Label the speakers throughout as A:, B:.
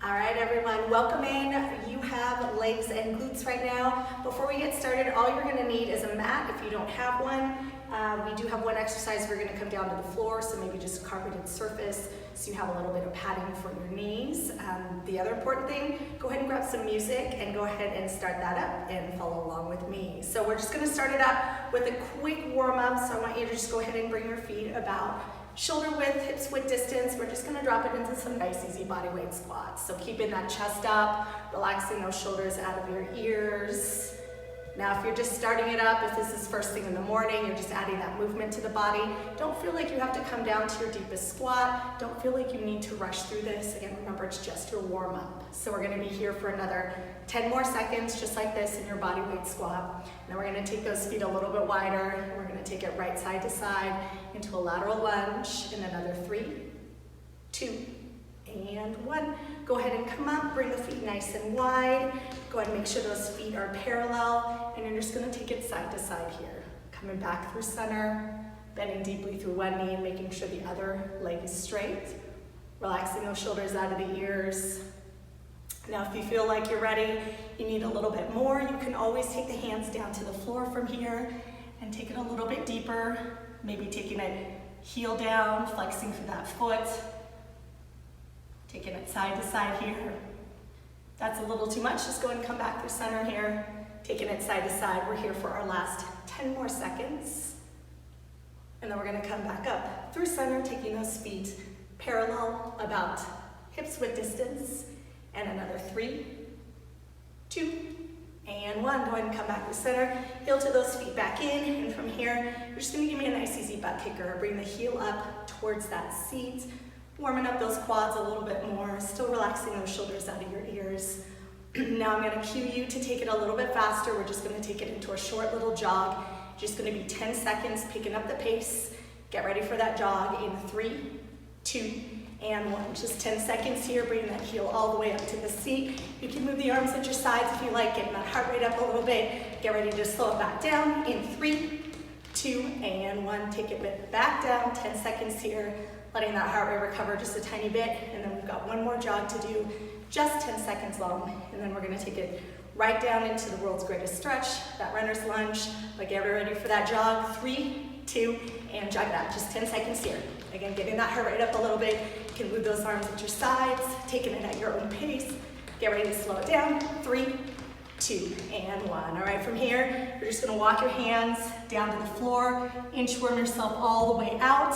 A: All right, everyone, welcome in. You have legs and glutes right now. Before we get started, all you're gonna need is a mat if you don't have one. We do have one exercise. We're gonna come down to the floor, so maybe just a carpeted surface so you have a little bit of padding for your knees. The other important thing, go ahead and grab some music and go ahead and start that up and follow along with me. So we're just gonna start it up with a quick warm up. So I want you to just go ahead and bring your feet about shoulder width, hips width distance. We're just gonna drop it into some nice easy body weight squats. So keeping that chest up, relaxing those shoulders out of your ears. Now, if you're just starting it up, if this is first thing in the morning, you're just adding that movement to the body, don't feel like you have to come down to your deepest squat. Don't feel like you need to rush through this. Again, remember, it's just your warm up. So we're gonna be here for another 10 more seconds, just like this in your body weight squat. Now we're gonna take those feet a little bit wider, and we're gonna take it right side to side into a lateral lunge in another 3, 2, and 1. Go ahead and come up, bring the feet nice and wide. Go ahead and make sure those feet are parallel, and you're just gonna take it side to side here. Coming back through center, bending deeply through one knee and making sure the other leg is straight. Relaxing those shoulders out of the ears. Now, if you feel like you're ready, you need a little bit more, you can always take the hands down to the floor from here and take it a little bit deeper. Maybe taking it heel down, flexing through that foot. Taking it side to side here. That's a little too much. Just go ahead and come back through center here. Taking it side to side. We're here for our last 10 more seconds. And then we're gonna come back up through center, taking those feet parallel about hips width distance. And another 3, 2, and 1. Go ahead and come back through center. Heel to those feet back in. And from here, you're just gonna give me a nice easy butt kicker. Bring the heel up towards that seat. Warming up those quads a little bit more, still relaxing those shoulders out of your ears. Now I'm gonna cue you to take it a little bit faster. We're just gonna take it into a short little jog. Just gonna be 10 seconds, picking up the pace. Get ready for that jog in 3, 2, and 1. Just 10 seconds here, bring that heel all the way up to the seat. You can move the arms at your sides if you like, getting that heart rate up a little bit. Get ready to slow it back down in 3, 2, and 1. Take it back down, 10 seconds here. Letting that heart rate recover just a tiny bit, and then we've got one more jog to do, just 10 seconds long, and then we're gonna take it right down into the world's greatest stretch, that runner's lunge. But get ready for that jog, 3, 2, and jog that, just 10 seconds here. Again, getting that heart rate up a little bit. You can move those arms at your sides, taking it at your own pace. Get ready to slow it down, 3, 2, and 1. All right, from here, you're just gonna walk your hands down to the floor, inchworm yourself all the way out.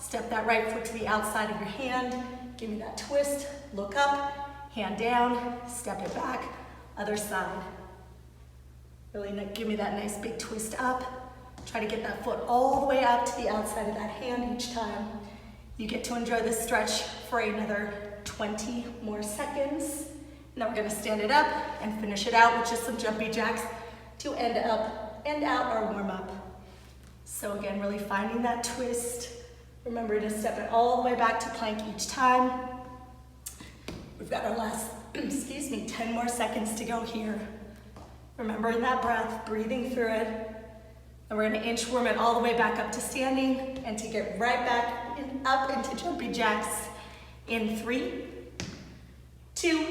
A: Step that right foot to the outside of your hand. Give me that twist, look up, hand down, step it back, other side. Really give me that nice big twist up. Try to get that foot all the way up to the outside of that hand each time. You get to enjoy this stretch for another 20 more seconds. Now we're gonna stand it up and finish it out with just some jumpy jacks to end out our warm up. So again, really finding that twist. Remember to step it all the way back to plank each time. We've got our last, 10 more seconds to go here. Remembering that breath, breathing through it. And we're gonna inchworm it all the way back up to standing and take it right back up into jumpy jacks in 3, 2,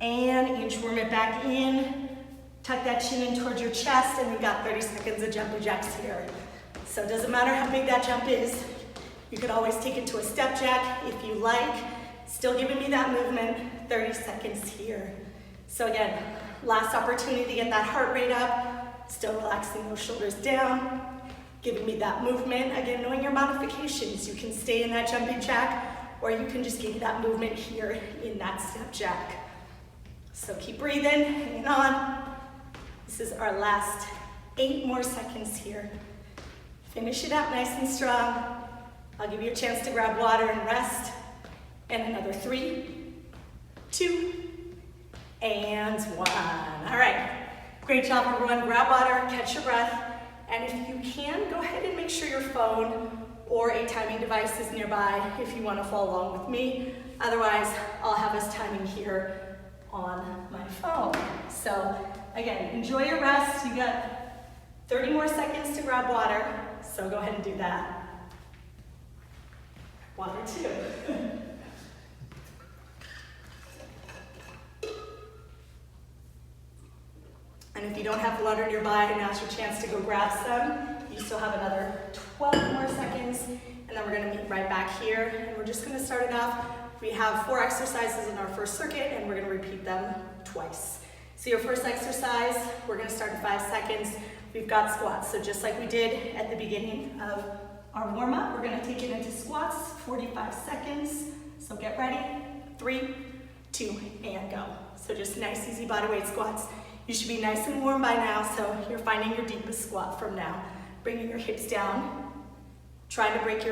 A: and inchworm it back in. Tuck that chin in towards your chest, and we've got 30 seconds of jumpy jacks here. So it doesn't matter how big that jump is. You could always take it to a step jack if you like. Still giving me that movement, 30 seconds here. So again, last opportunity to get that heart rate up, still relaxing those shoulders down, giving me that movement. Again, knowing your modifications, you can stay in that jumping jack, or you can just give me that movement here in that step jack. So keep breathing, hanging on. This is our last 8 more seconds here. Finish it out nice and strong. I'll give you a chance to grab water and rest. And another 3, 2, and 1. All right, great job everyone. Grab water, catch your breath. And if you can, go ahead and make sure your phone or a timing device is nearby if you want to follow along with me. Otherwise, I'll have us timing here on my phone. So again, enjoy your rest. You got 30 more seconds to grab water. So go ahead and do that. Water too. And if you don't have water nearby, now's your chance to go grab some. You still have another 12 more seconds, and then we're gonna meet right back here. And we're just gonna start it off. We have 4 exercises in our first circuit, and we're gonna repeat them twice. So your first exercise, we're gonna start in 5 seconds. We've got squats. So just like we did at the beginning of our warm-up, we're gonna take it into squats, 45 seconds. So get ready, 3, 2, and go. So just nice, easy bodyweight squats. You should be nice and warm by now, so you're finding your deepest squat from now. Bringing your hips down, trying to break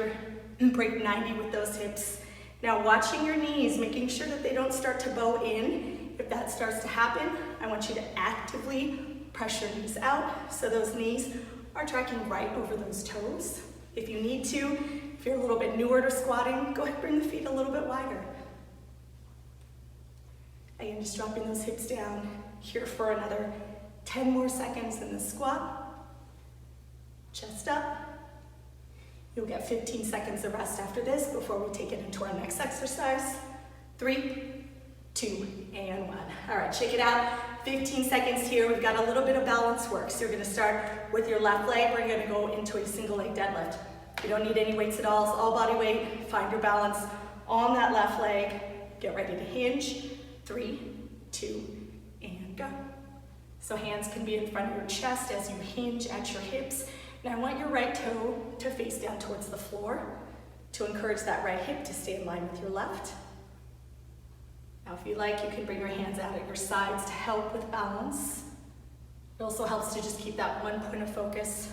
A: 90 with those hips. Now watching your knees, making sure that they don't start to bow in. If that starts to happen, I want you to actively press your knees out so those knees are tracking right over those toes. If you need to, if you're a little bit newer to squatting, go ahead and bring the feet a little bit wider. Again, just dropping those hips down here for another 10 more seconds in the squat. Chest up. You'll get 15 seconds of rest after this before we take it into our next exercise. 3, 2, and 1. All right, check it out. 15 seconds here. We've got a little bit of balance work. So you're gonna start with your left leg. We're gonna go into a single leg deadlift. You don't need any weights at all. It's all body weight. Find your balance on that left leg. Get ready to hinge. 3, 2, and go. So hands can be in front of your chest as you hinge at your hips. Now I want your right toe to face down towards the floor to encourage that right hip to stay in line with your left. Now if you like, you can bring your hands out at your sides to help with balance. It also helps to just keep that one point of focus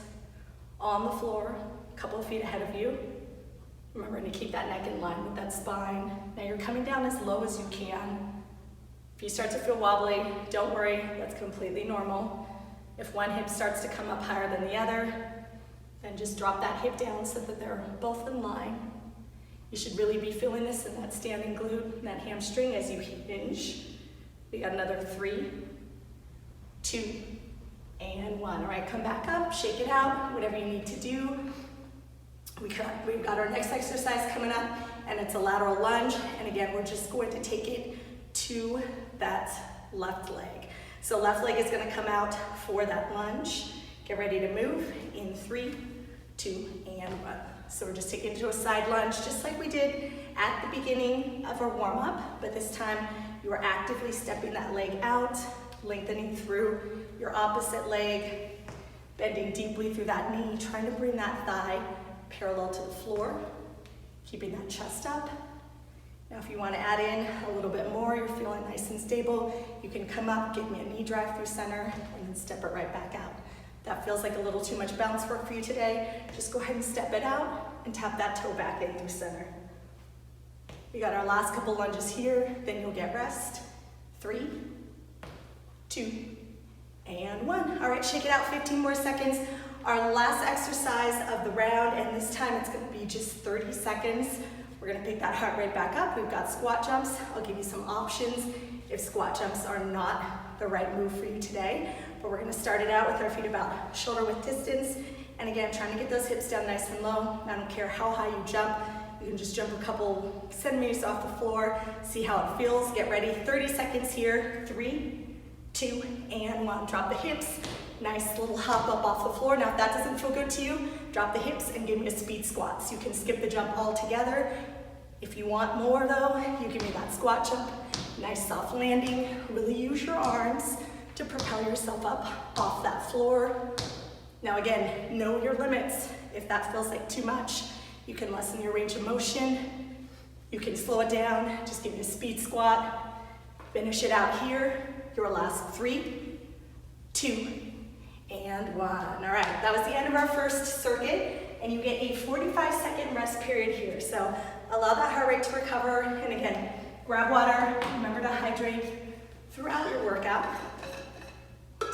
A: on the floor, a couple of feet ahead of you. Remembering to keep that neck in line with that spine. Now you're coming down as low as you can. If you start to feel wobbly, don't worry, that's completely normal. If one hip starts to come up higher than the other, then just drop that hip down so that they're both in line. You should really be feeling this in that standing glute and that hamstring as you hinge. We got another 3, 2, and 1. All right, come back up, shake it out, whatever you need to do. We've got our next exercise coming up, and it's a lateral lunge. And again, we're just going to take it to that left leg. So left leg is gonna come out for that lunge. Get ready to move in 3, 2, and 1. So we're just taking it to a side lunge, just like we did at the beginning of our warm-up, but this time you are actively stepping that leg out, lengthening through your opposite leg, bending deeply through that knee, trying to bring that thigh parallel to the floor, keeping that chest up. Now if you want to add in a little bit more, you're feeling nice and stable, you can come up, give me a knee drive through center, and then step it right back out. If that feels like a little too much bounce work for you today, just go ahead and step it out and tap that toe back in through center. We got our last couple lunges here, then you'll get rest. 3, 2, and 1. All right, shake it out, 15 more seconds. Our last exercise of the round, and this time it's gonna be just 30 seconds. We're gonna pick that heart rate back up. We've got squat jumps. I'll give you some options if squat jumps are not the right move for you today. But we're gonna start it out with our feet about shoulder width distance. And again, trying to get those hips down nice and low. I don't care how high you jump. You can just jump a couple centimeters off the floor, see how it feels. Get ready, 30 seconds here. 3, 2, and 1. Drop the hips. Nice little hop up off the floor. Now if that doesn't feel good to you, drop the hips and give me a speed squat. So you can skip the jump altogether. If you want more though, you give me that squat jump. Nice soft landing. Really use your arms to propel yourself up off that floor. Now again, know your limits. If that feels like too much, you can lessen your range of motion. You can slow it down. Just give me a speed squat. Finish it out here. Your last 3, 2, and 1. All right, that was the end of our first circuit, and you get a 45-second rest period here. So allow that heart rate to recover, and again, grab water. Remember to hydrate throughout your workout.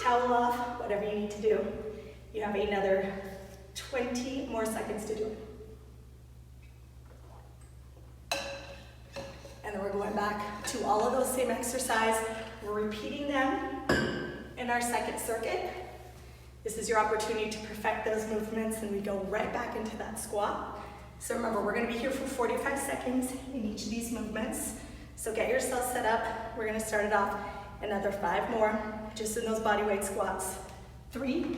A: Towel off, whatever you need to do. You have another 20 more seconds to do it. And then we're going back to all of those same exercises. We're repeating them in our second circuit. This is your opportunity to perfect those movements, and we go right back into that squat. So remember, we're gonna be here for 45 seconds in each of these movements. So get yourself set up. We're gonna start it off Another 5 more, just in those body weight squats. 3,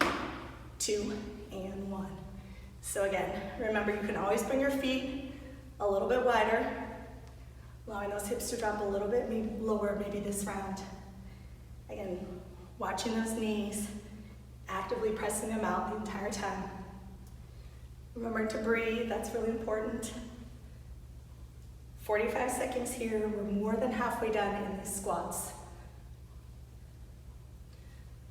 A: 2, and 1. So again, remember you can always bring your feet a little bit wider, allowing those hips to drop a little bit lower maybe this round. Again, watching those knees, actively pressing them out the entire time. Remember to breathe, that's really important. 45 seconds here, we're more than halfway done in these squats.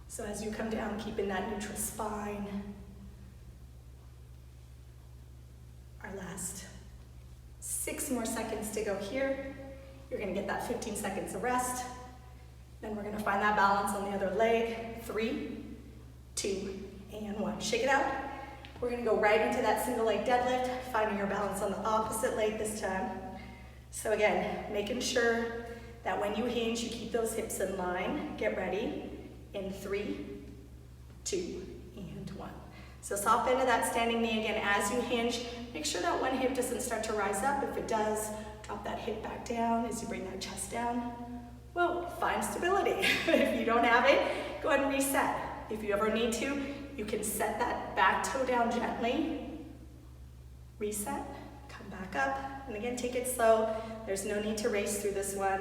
A: So as you come down, keeping that neutral spine. Our last 6 more seconds to go here. You're gonna get that 15 seconds of rest. Then we're gonna find that balance on the other leg. 3, 2, and 1. Shake it out. We're gonna go right into that single leg deadlift, finding your balance on the opposite leg this time. So again, making sure that when you hinge, you keep those hips in line. Get ready in 3, 2, and 1. So soft bend to that standing knee again as you hinge. Make sure that one hip doesn't start to rise up. If it does, drop that hip back down as you bring that chest down. Well, find stability. If you don't have it, go ahead and reset. If you ever need to, you can set that back toe down gently. Reset, come back up, and again, take it slow. There's no need to race through this one.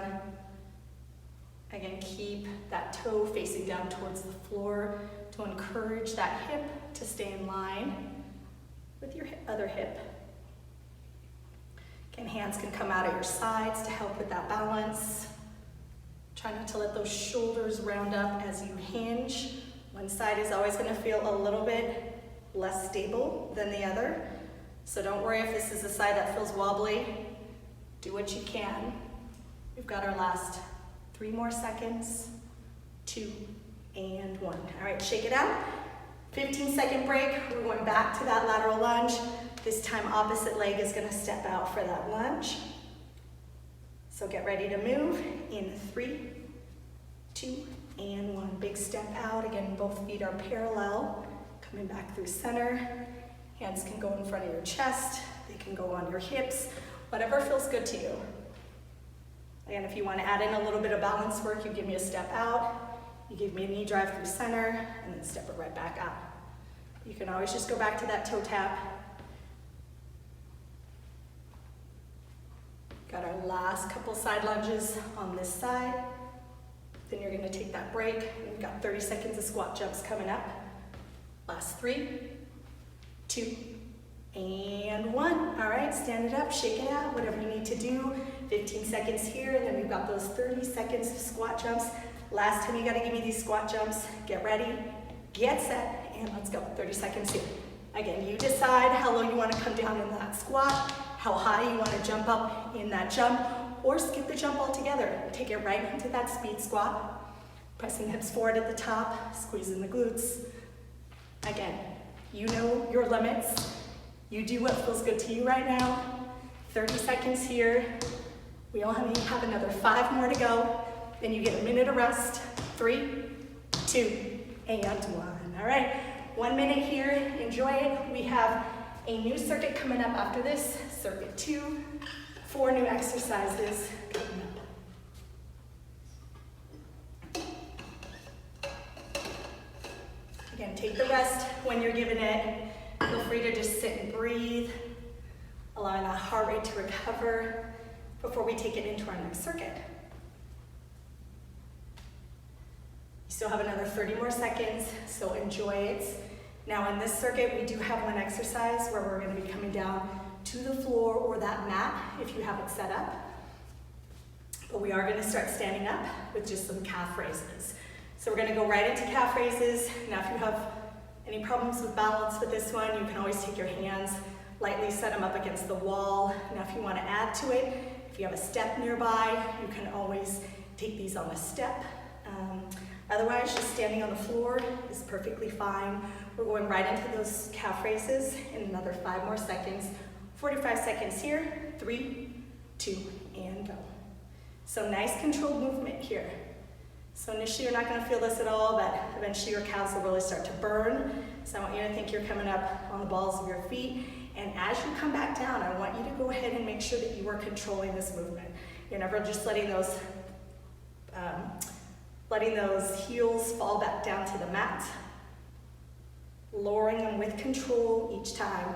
A: Again, keep that toe facing down towards the floor to encourage that hip to stay in line with your other hip. Again, hands can come out at your sides to help with that balance. Try not to let those shoulders round up as you hinge. One side is always going to feel a little bit less stable than the other. So don't worry if this is the side that feels wobbly. Do what you can. We've got our last 3 more seconds. 2, and 1. All right, shake it out. 15-second break. We're going back to that lateral lunge. This time, opposite leg is going to step out for that lunge. So get ready to move in 3, 2, and 1. Big step out. Again, both feet are parallel. Coming back through center. Hands can go in front of your chest. They can go on your hips. Whatever feels good to you. Again, if you want to add in a little bit of balance work, you give me a step out. You give me a knee drive through center, and then step it right back out. You can always just go back to that toe tap. Got our last couple side lunges on this side. Then you're going to take that break. We've got 30 seconds of squat jumps coming up. Last 3, 2, and 1. All right, stand it up, shake it out, whatever you need to do. 15 seconds here, and then we've got those 30 seconds of squat jumps. Last time you got to give me these squat jumps. Get ready, get set, and let's go. 30 seconds here. Again, you decide how low you want to come down in that squat, how high you want to jump up in that jump, or skip the jump altogether. Take it right into that speed squat. Pressing hips forward at the top, squeezing the glutes. Again, you know your limits. You do what feels good to you right now. 30 seconds here. We only have another 5 more to go. Then you get a minute of rest. 3, 2, and 1. All right, 1 minute here. Enjoy it. We have a new circuit coming up after this. Circuit 2. 4 new exercises coming up. Again, take the rest when you're given it. Feel free to just sit and breathe, allowing that heart rate to recover before we take it into our next circuit. You still have another 30 more seconds, so enjoy it. Now in this circuit, we do have one exercise where we're going to be coming down to the floor or that mat if you have it set up. But we are going to start standing up with just some calf raises. So we're going to go right into calf raises. Now if you have any problems with balance with this one, you can always take your hands, lightly set them up against the wall. Now if you want to add to it, if you have a step nearby, you can always take these on a step. Otherwise, just standing on the floor is perfectly fine. We're going right into those calf raises in another 5 more seconds. 45 seconds here, 3, 2, and go. So nice controlled movement here. So initially you're not going to feel this at all, but eventually your calves will really start to burn. So I want you to think you're coming up on the balls of your feet. And as you come back down, I want you to go ahead and make sure that you are controlling this movement. You're never just letting those letting those heels fall back down to the mat, lowering them with control each time.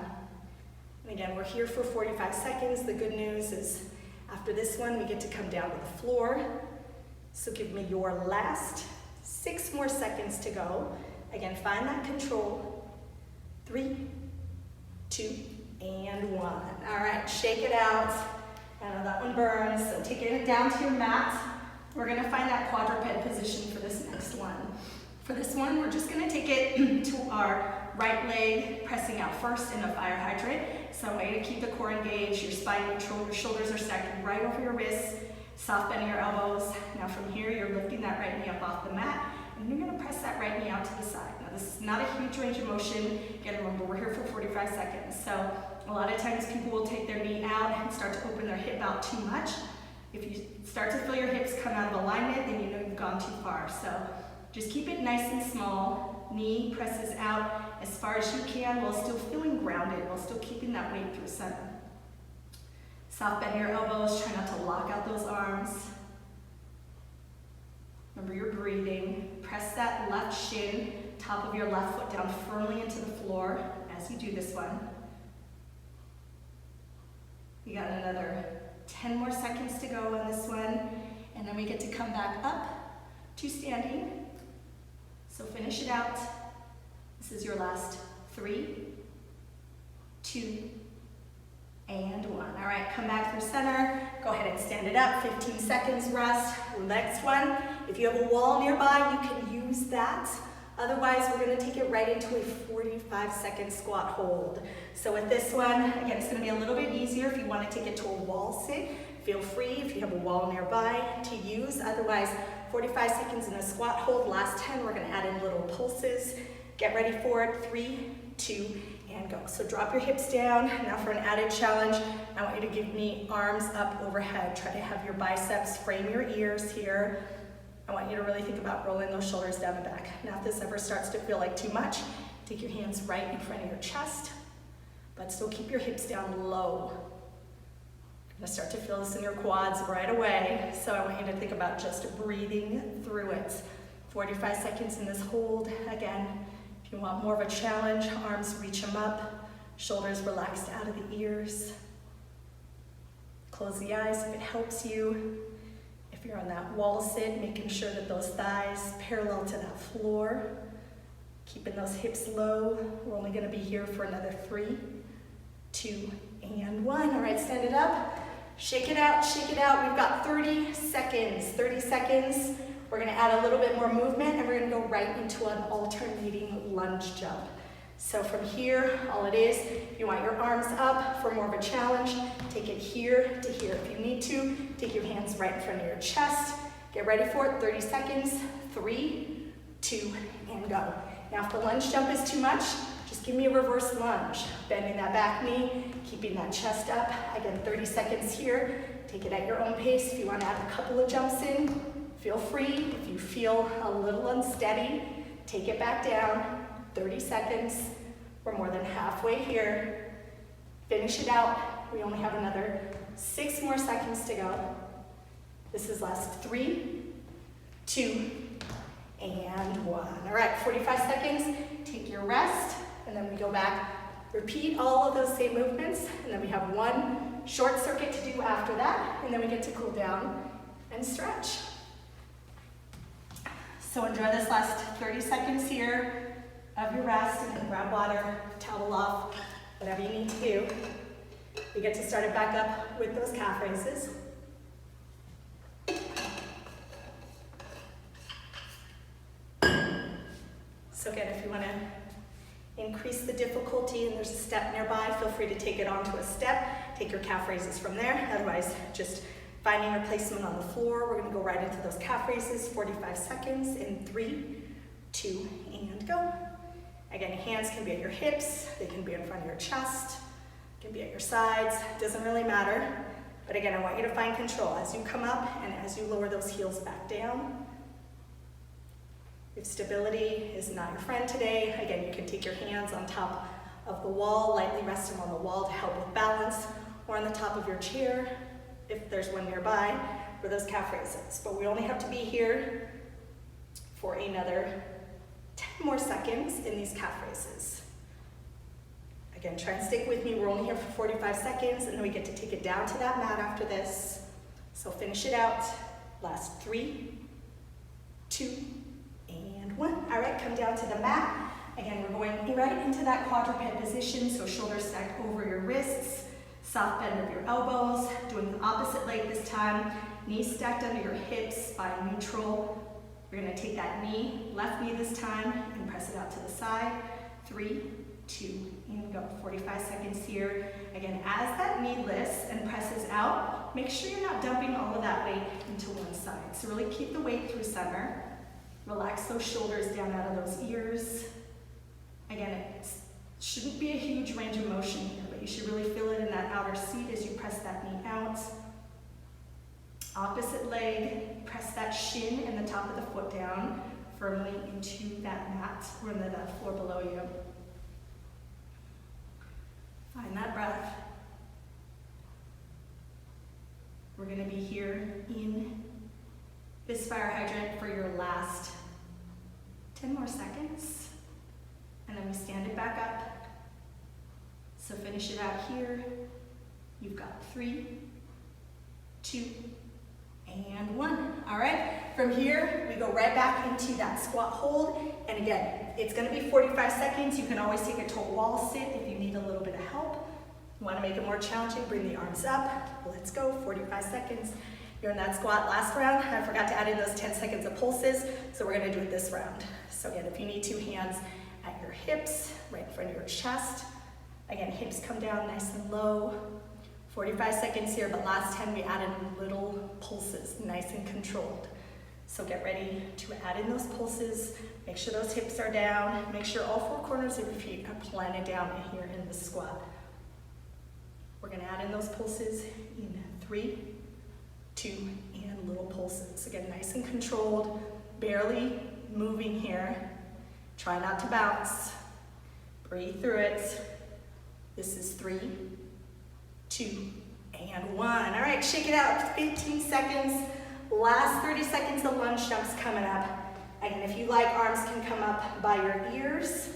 A: And again, we're here for 45 seconds. The good news is after this one, we get to come down to the floor. So give me your last 6 more seconds to go. Again, find that control. 3, 2, and 1. All right, shake it out. I know that one burns, so taking it down to your mat. We're gonna find that quadruped position for this next one. For this one, we're just gonna take it to our right leg, pressing out first in a fire hydrant. So way to keep the core engaged, your spine neutral, your shoulders are stacked right over your wrists, soft bend your elbows. Now from here, you're lifting that right knee up off the mat, and you're gonna press that right knee out to the side. Now this is not a huge range of motion. Again, remember, we're here for 45 seconds. So a lot of times people will take their knee out and start to open their hip out too much. If you start to feel your hips come out of alignment, then you know you've gone too far. So just keep it nice and small. Knee presses out as far as you can while still feeling grounded, while still keeping that weight through center. Soft bend your elbows, try not to lock out those arms. Remember you're breathing. Press that left shin, top of your left foot down firmly into the floor as you do this one. We got another 10 more seconds to go on this one, and then we get to come back up to standing. So finish it out. This is your last 3, 2, and 1. All right, come back through center. Go ahead and stand it up, 15 seconds rest. Next one, if you have a wall nearby, you can use that. Otherwise, we're gonna take it right into a 45-second squat hold. So with this one, again, it's gonna be a little bit easier if you wanna take it to a wall sit. Feel free, if you have a wall nearby, to use. Otherwise, 45 seconds in a squat hold. Last 10, we're gonna add in little pulses. Get ready for it, 3, 2, and go. So drop your hips down. Now for an added challenge, I want you to give me arms up overhead. Try to have your biceps frame your ears here. I want you to really think about rolling those shoulders down and back. Now if this ever starts to feel like too much, take your hands right in front of your chest, but still keep your hips down low. You're gonna start to feel this in your quads right away. So I want you to think about just breathing through it. 45 seconds in this hold. Again, if you want more of a challenge, arms reach them up, shoulders relaxed out of the ears. Close the eyes if it helps you. If you're on that wall sit, making sure that those thighs parallel to that floor. Keeping those hips low. We're only gonna be here for another 3, 2, and 1. All right, stand it up. Shake it out, shake it out. We've got 30 seconds. 30 seconds. We're gonna add a little bit more movement and we're gonna go right into an alternating lunge jump. So from here, all it is, if you want your arms up for more of a challenge, take it here to here. If you need to, take your hands right in front of your chest. Get ready for it, 30 seconds, 3, 2, and go. Now if the lunge jump is too much, just give me a reverse lunge. Bending that back knee, keeping that chest up. Again, 30 seconds here. Take it at your own pace. If you want to add a couple of jumps in, feel free. If you feel a little unsteady, take it back down. 30 seconds. We're more than halfway here. Finish it out. We only have another 6 more seconds to go. This is last 3, 2, and 1. All right, 45 seconds. Take your rest, and then we go back. Repeat all of those same movements, and then we have one short circuit to do after that, and then we get to cool down and stretch. So enjoy this last 30 seconds here of your rest, and then grab water, towel off, whatever you need to do. We get to start it back up with those calf raises. So again, if you want to increase the difficulty and there's a step nearby, feel free to take it onto a step. Take your calf raises from there. Otherwise, just finding your placement on the floor. We're going to go right into those calf raises, 45 seconds in 3, 2, and go. Again, hands can be at your hips, they can be in front of your chest, can be at your sides, it doesn't really matter. But again, I want you to find control as you come up and as you lower those heels back down. If stability is not your friend today, again, you can take your hands on top of the wall, lightly rest them on the wall to help with balance, or on the top of your chair, if there's one nearby, for those calf raises. But we only have to be here for another 10 more seconds in these calf raises. Again, try and stick with me. We're only here for 45 seconds, and then we get to take it down to that mat after this. So finish it out. Last 3, 2, and 1. All right, come down to the mat. Again, we're going right into that quadruped position, so shoulders stacked over your wrists, soft bend of your elbows, doing the opposite leg this time, knees stacked under your hips, spine neutral. We're gonna take that knee, left knee this time, and press it out to the side. 3, 2, and go. 45 seconds here. Again, as that knee lifts and presses out, make sure you're not dumping all of that weight into one side. So really keep the weight through center. Relax those shoulders down out of those ears. Again, it shouldn't be a huge range of motion here, but you should really feel it in that outer seat as you press that knee out. Opposite leg, press that shin and the top of the foot down firmly into that mat or into that floor below you. Find that breath. We're going to be here in this fire hydrant for your last 10 more seconds. And then we stand it back up. So finish it out here. You've got 3, 2, and 1. All right, from here, we go right back into that squat hold. And again, it's gonna be 45 seconds. You can always take it to a wall sit if you need a little bit of help. You wanna make it more challenging, bring the arms up. Let's go, 45 seconds. You're in that squat last round. I forgot to add in those 10 seconds of pulses, so we're gonna do it this round. So again, if you need 2 hands at your hips, right in front of your chest. Again, hips come down nice and low. 45 seconds here, but last 10 we added little pulses, nice and controlled. So get ready to add in those pulses. Make sure those hips are down. Make sure all 4 corners of your feet are planted down here in the squat. We're gonna add in those pulses in 3, 2, and little pulses. Again, nice and controlled, barely moving here. Try not to bounce. Breathe through it. This is 3, 2, and 1. All right, shake it out, 15 seconds. Last 30 seconds of lunge jumps coming up. Again, if you like, arms can come up by your ears.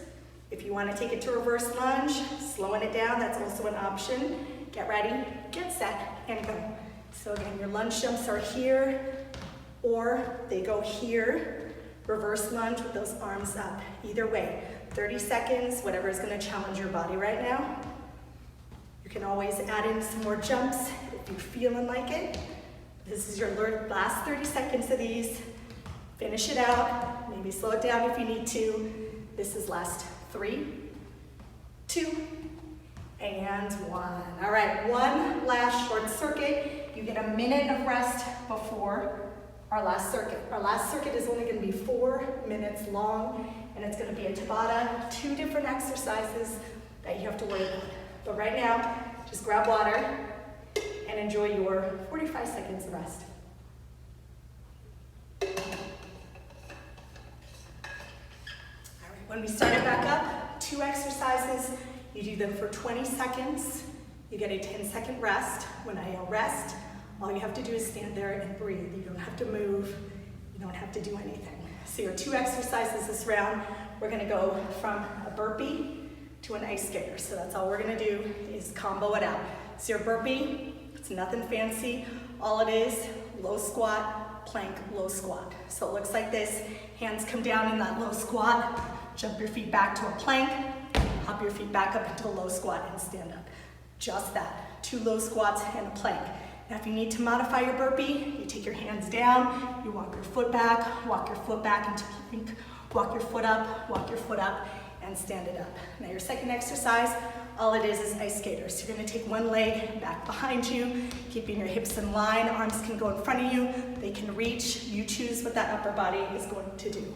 A: If you want to take it to reverse lunge, slowing it down, that's also an option. Get ready, get set, and go. So again, your lunge jumps are here, or they go here. Reverse lunge with those arms up. Either way, 30 seconds, whatever is going to challenge your body right now. You can always add in some more jumps if you're feeling like it. This is your last 30 seconds of these. Finish it out. Maybe slow it down if you need to. This is last 3, 2, and 1. All right, one last short circuit. You get a minute of rest before our last circuit. Our last circuit is only going to be 4 minutes long, and it's going to be a Tabata, 2 different exercises that you have to worry about. But right now, just grab water and enjoy your 45 seconds of rest. All right, when we start it back up, 2 exercises. You do them for 20 seconds. You get a 10-second rest. When I yell rest, all you have to do is stand there and breathe. You don't have to move. You don't have to do anything. So your 2 exercises this round, we're gonna go from a burpee to an ice skater. So that's all we're gonna do is combo it out. So your burpee, it's nothing fancy. All it is, low squat, plank, low squat. So it looks like this. Hands come down in that low squat. Jump your feet back to a plank. Hop your feet back up into a low squat and stand up. Just that. 2 low squats and a plank. Now if you need to modify your burpee, you take your hands down, you walk your foot back into plank, walk your foot up, and stand it up. Now your second exercise, all it is ice skaters. So you're gonna take one leg back behind you, keeping your hips in line, arms can go in front of you, they can reach, you choose what that upper body is going to do.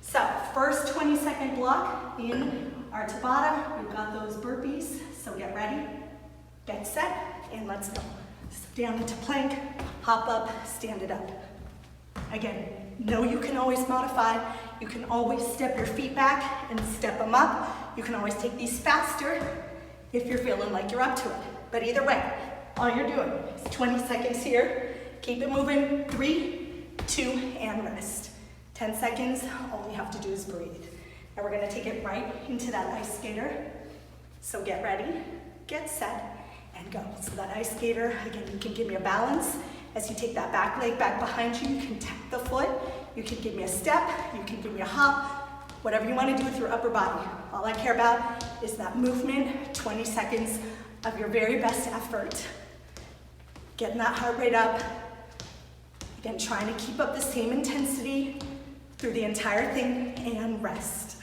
A: So first 20-second block in our Tabata, we've got those burpees, so get ready, get set, and let's go. So down into plank, hop up, stand it up. Again, know you can always modify. You can always step your feet back and step them up. You can always take these faster if you're feeling like you're up to it. But either way, all you're doing is 20 seconds here. Keep it moving, 3, 2, and rest. 10 seconds, all you have to do is breathe. And we're gonna take it right into that ice skater. So get ready, get set, and go. So that ice skater, again, you can give me a balance. As you take that back leg back behind you, you can tap the foot, you can give me a step, you can give me a hop, whatever you wanna do with your upper body. All I care about is that movement, 20 seconds of your very best effort. Getting that heart rate up. Again, trying to keep up the same intensity through the entire thing and rest.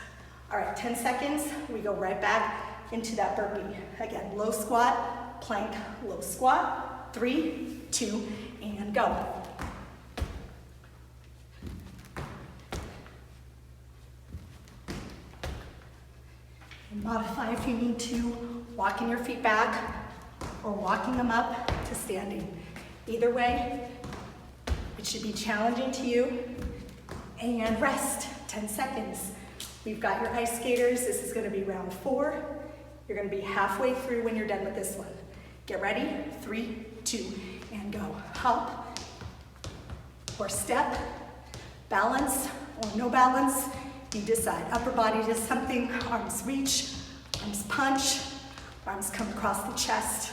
A: All right, 10 seconds, we go right back into that burpee. Again, low squat, plank, low squat, 3, 2, and go. And modify if you need to, walking your feet back or walking them up to standing. Either way, it should be challenging to you. And rest, 10 seconds. We've got your ice skaters. This is gonna be round 4. You're gonna be halfway through when you're done with this one. Get ready, 3, 2, and go. Hop, or step, balance, or no balance. You decide. Upper body does something, arms reach, arms punch, arms come across the chest.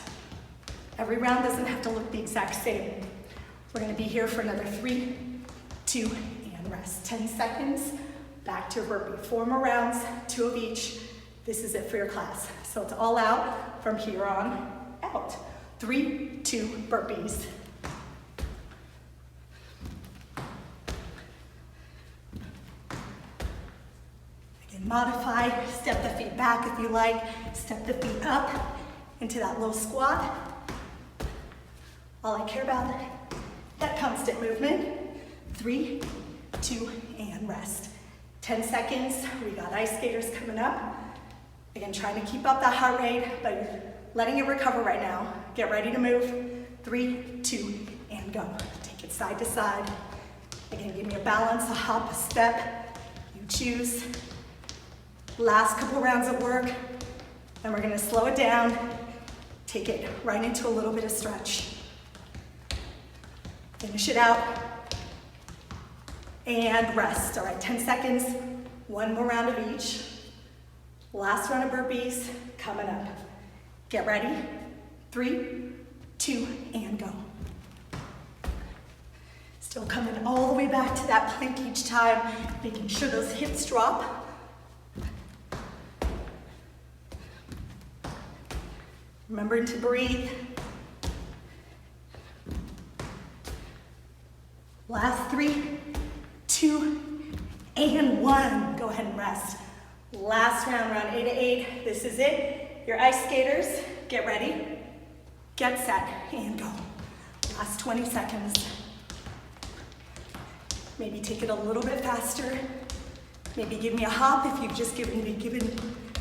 A: Every round doesn't have to look the exact same. We're gonna be here for another 3, 2, and rest. 10 seconds, back to burpee. 4 more rounds, 2 of each. This is it for your class. So it's all out from here on out. 3, 2, burpees. Again, modify, step the feet back if you like, step the feet up into that low squat. All I care about, that constant movement. 3, 2, and rest. 10 seconds, we got ice skaters coming up. Again, trying to keep up that heart rate, but you're letting it recover right now. Get ready to move. 3, 2, and go. Take it side to side. Again, give me a balance, a hop, a step. You choose. Last couple rounds of work, and we're gonna slow it down. Take it right into a little bit of stretch. Finish it out. And rest. All right, 10 seconds. 1 more round of each. Last round of burpees coming up. Get ready. 3, 2, and go. Still coming all the way back to that plank each time, making sure those hips drop. Remembering to breathe. Last 3, 2, and 1. Go ahead and rest. Last round, round 8 to 8. This is it. Your ice skaters, get ready, get set, and go. Last 20 seconds. Maybe take it a little bit faster. Maybe give me a hop if you've just given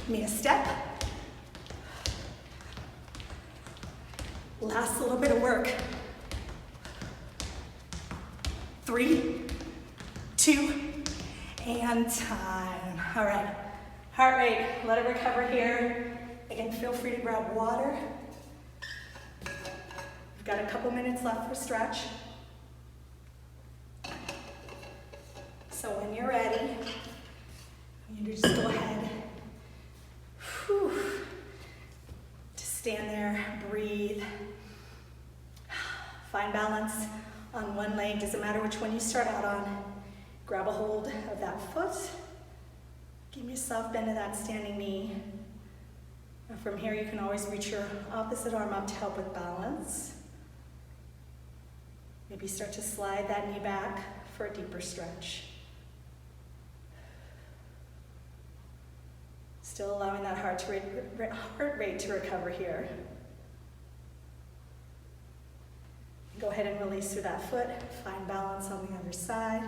A: me a step. Last little bit of work. 3, 2, and time. All right, heart rate, let it recover here. Again, feel free to grab water. We've got a couple minutes left for stretch. So when you're ready, you just go ahead. Just stand there, breathe. Find balance on one leg, doesn't matter which one you start out on. Grab a hold of that foot. Give yourself bend of that standing knee. And from here, you can always reach your opposite arm up to help with balance. Maybe start to slide that knee back for a deeper stretch. Still allowing that heart rate to recover here. Go ahead and release through that foot. Find balance on the other side.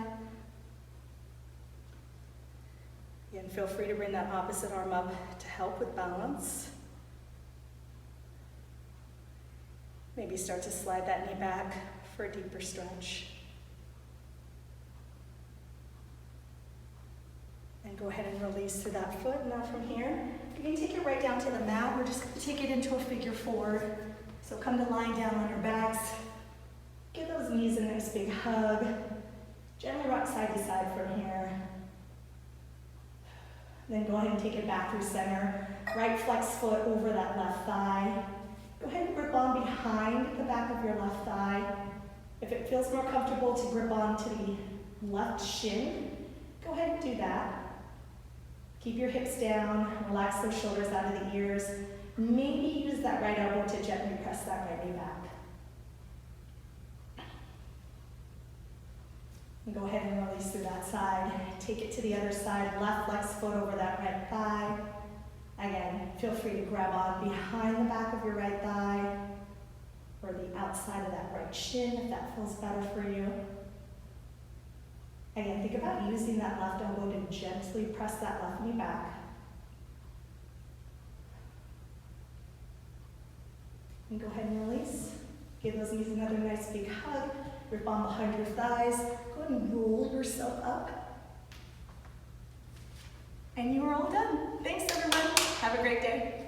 A: Again, feel free to bring that opposite arm up to help with balance. Maybe start to slide that knee back for a deeper stretch. And go ahead and release through that foot. Now from here, you can take it right down to the mat. We're just going to take it into a figure 4. So come to lying down on your backs. Give those knees a nice big hug. Gently rock side to side from here. Then go ahead and take it back through center. Right flex foot over that left thigh. Go ahead and grip on behind the back of your left thigh. If it feels more comfortable to grip on to the left shin, go ahead and do that. Keep your hips down, relax those shoulders out of the ears. Maybe use that right elbow to gently press that right knee back. And go ahead and release through that side. Take it to the other side, left flex foot over that right thigh. Again, feel free to grab on behind the back of your right thigh or the outside of that right shin if that feels better for you. Again, think about using that left elbow to gently press that left knee back. And go ahead and release. Give those knees another nice big hug. Grip on behind your thighs. Go ahead and roll yourself up. And you are all done. Thanks, everyone. Have a great day.